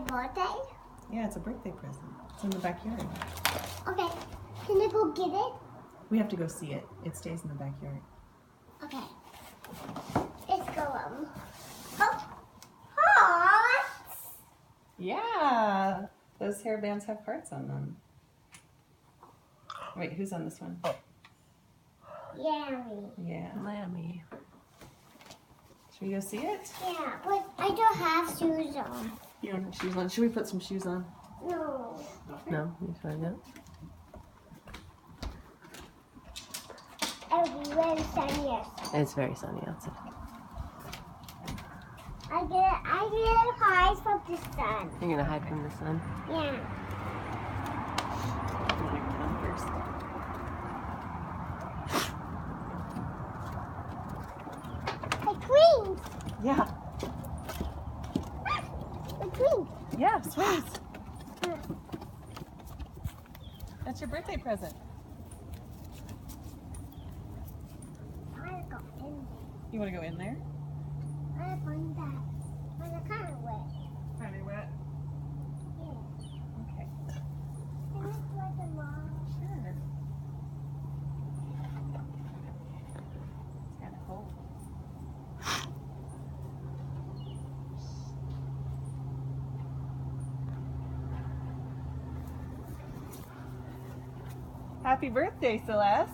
birthday? Yeah, it's a birthday present. It's in the backyard. Okay. Can I go get it? We have to go see it. It stays in the backyard. Okay. Let's go. Oh. Hearts. Yeah. Those hairbands have hearts on them. Wait, who's on this one? Yummy. Yeah. Lammy. Should we go see it? Yeah, but I don't have shoes on. You don't have shoes on. Should we put some shoes on? No. No, you find it. It'll be very sunny outside. It's very sunny outside. I get hide from the sun. You're gonna hide from the sun. Yeah. The twins. Yeah. The twins. Yeah, swings. That's your birthday present. I go in there. You want to go in there? I find that. But it's kind of wet. Kind of wet. Yeah. Okay. Can I play the mom? Sure. It's kind of cold. Happy birthday, Celeste.